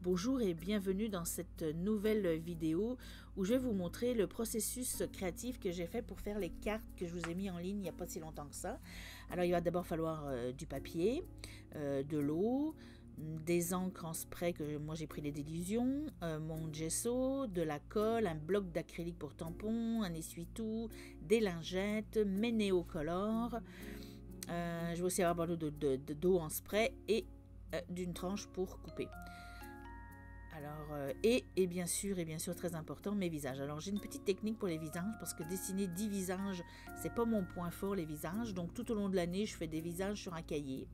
Bonjour et bienvenue dans cette nouvelle vidéo où je vais vous montrer le processus créatif que j'ai fait pour faire les cartes que je vous ai mis en ligne il n'y a pas si longtemps que ça. Alors il va d'abord falloir du papier, de l'eau, des encres en spray que moi j'ai pris les Délusions, mon gesso, de la colle, un bloc d'acrylique pour tampon, un essuie-tout, des lingettes, mes néocolores. Je vais aussi avoir d'eau en spray et d'une tranche pour couper. Alors, et bien sûr, très important, mes visages. Alors, j'ai une petite technique pour les visages parce que dessiner 10 visages, c'est pas mon point fort, les visages. Donc, tout au long de l'année, je fais des visages sur un cahier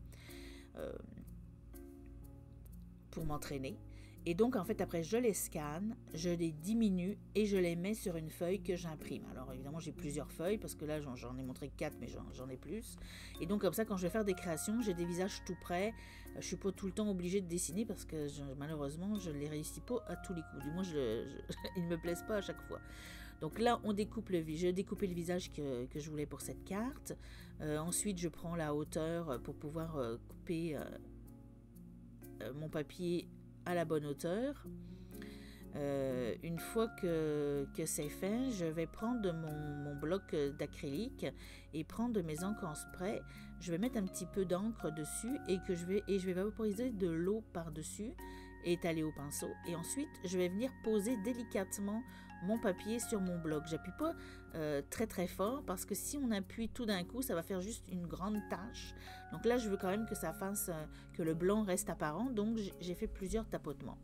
pour m'entraîner. Et donc, en fait, après, je les scanne, je les diminue et je les mets sur une feuille que j'imprime. Alors, évidemment, j'ai plusieurs feuilles parce que là, j'en ai montré 4, mais j'en ai plus. Et donc, comme ça, quand je vais faire des créations, j'ai des visages tout prêts. Je ne suis pas tout le temps obligée de dessiner parce que, malheureusement, je ne les réussis pas à tous les coups. Du moins, ils ne me plaisent pas à chaque fois. Donc là, je découpé le visage que je voulais pour cette carte. Ensuite, je prends la hauteur pour pouvoir couper mon papier à la bonne hauteur. Une fois que c'est fait, je vais prendre mon bloc d'acrylique et prendre mes encres en spray. Je vais mettre un petit peu d'encre dessus et je vais vaporiser de l'eau par-dessus et étaler au pinceau. Et ensuite, je vais venir poser délicatement mon papier sur mon bloc. J'appuie pas très très fort parce que si on appuie tout d'un coup, ça va faire juste une grande tache. Donc là, je veux quand même que ça fasse que le blanc reste apparent. Donc j'ai fait plusieurs tapotements.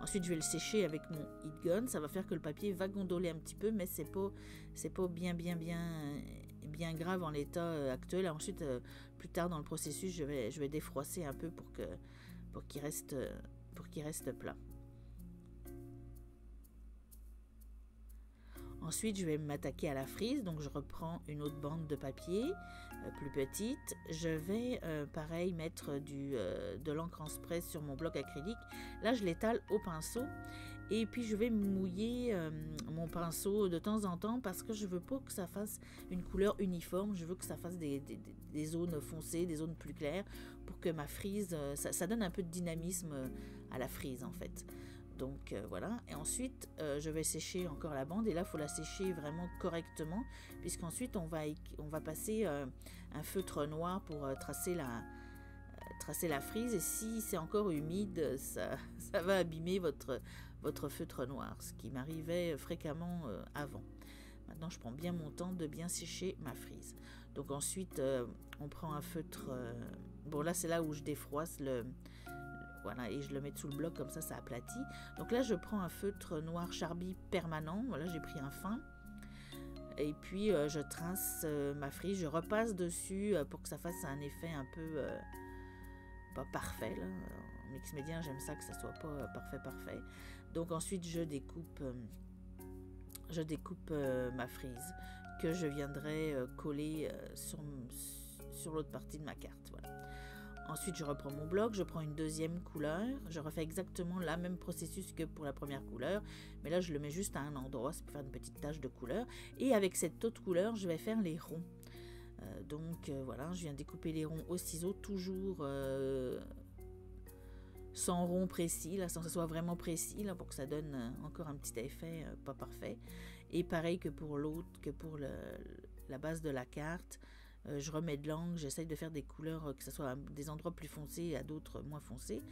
Ensuite, je vais le sécher avec mon heat gun. Ça va faire que le papier va gondoler un petit peu, mais c'est pas bien grave en l'état actuel. Ensuite, plus tard dans le processus, je vais défroisser un peu pour qu'il reste plat. Ensuite, je vais m'attaquer à la frise, donc je reprends une autre bande de papier plus petite. Je vais, pareil, mettre de l'encre en spray sur mon bloc acrylique. Là, je l'étale au pinceau et puis je vais mouiller mon pinceau de temps en temps parce que je veux pas que ça fasse une couleur uniforme. Je veux que ça fasse des zones foncées, des zones plus claires pour que ma frise, ça donne un peu de dynamisme à la frise en fait. Donc voilà, et ensuite je vais sécher encore la bande et là il faut la sécher vraiment correctement puisqu'ensuite on va passer un feutre noir pour tracer la frise et si c'est encore humide ça va abîmer votre feutre noir, ce qui m'arrivait fréquemment avant. Maintenant je prends bien mon temps de bien sécher ma frise. Donc ensuite on prend un feutre, bon là c'est là où je défroisse voilà, et je le mets sous le bloc, comme ça aplatit. Donc là, je prends un feutre noir Charby permanent. Voilà, j'ai pris un fin. Et puis, je trace ma frise. Je repasse dessus pour que ça fasse un effet un peu... pas parfait, là. En mix média, j'aime ça que ça soit pas parfait. Donc ensuite, je découpe ma frise que je viendrai coller sur l'autre partie de ma carte. Voilà. Ensuite, je reprends mon bloc, je prends une deuxième couleur, je refais exactement le même processus que pour la première couleur, mais là, je le mets juste à un endroit, c'est pour faire une petite tache de couleur. Et avec cette autre couleur, je vais faire les ronds. Voilà, je viens découper les ronds au ciseau, toujours sans rond précis, là, sans que ce soit vraiment précis, là, pour que ça donne encore un petit effet pas parfait. Et pareil que pour l'autre, que pour la base de la carte. Je remets de l'encre, j'essaye de faire des couleurs, que ce soit à des endroits plus foncés et à d'autres moins foncés.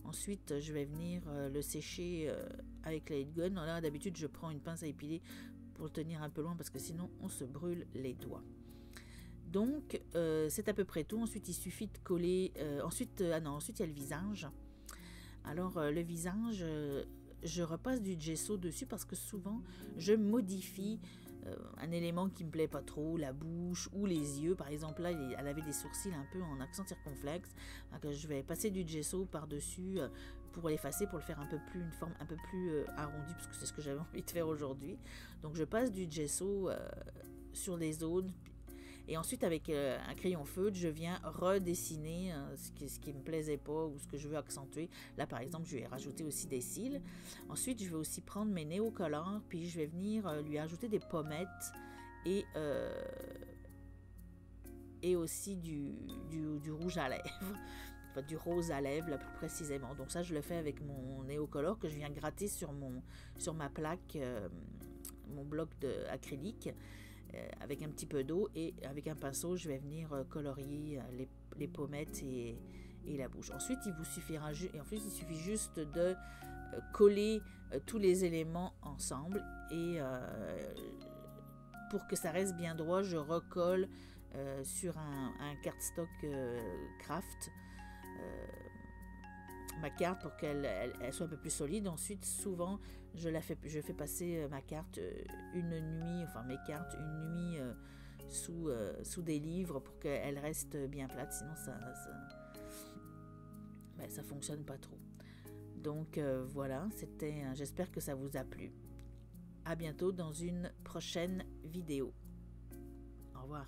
Ensuite, je vais venir le sécher avec la heat gun. Là, d'habitude, je prends une pince à épiler pour le tenir un peu loin parce que sinon, on se brûle les doigts. Donc, c'est à peu près tout. Ensuite, il suffit de coller... ensuite, il y a le visage. Alors, le visage, je repasse du gesso dessus parce que souvent, je modifie un élément qui me plaît pas trop, la bouche ou les yeux. Par exemple, là, elle avait des sourcils un peu en accent circonflexe. Donc, je vais passer du gesso par-dessus pour l'effacer, pour le faire une forme un peu plus arrondie, parce que c'est ce que j'avais envie de faire aujourd'hui. Donc, je passe du gesso sur les zones. Et ensuite, avec un crayon feutre, je viens redessiner ce qui me plaisait pas ou ce que je veux accentuer. Là, par exemple, je vais rajouter aussi des cils. Ensuite, je vais aussi prendre mes néocolores, puis je vais venir lui ajouter des pommettes et aussi du rouge à lèvres. enfin, du rose à lèvres là, plus précisément. Donc ça je le fais avec mon Neocolor que je viens gratter sur ma plaque, mon bloc acrylique, avec un petit peu d'eau, et avec un pinceau je vais venir colorier les pommettes et la bouche. Ensuite il suffit juste de coller tous les éléments ensemble, et pour que ça reste bien droit, je recolle sur un cardstock craft ma carte pour qu'elle soit un peu plus solide. Ensuite, souvent, je fais passer ma carte une nuit, enfin mes cartes une nuit sous des livres pour qu'elle reste bien plate, sinon ça fonctionne pas trop. Donc voilà, j'espère que ça vous a plu. À bientôt dans une prochaine vidéo. Au revoir.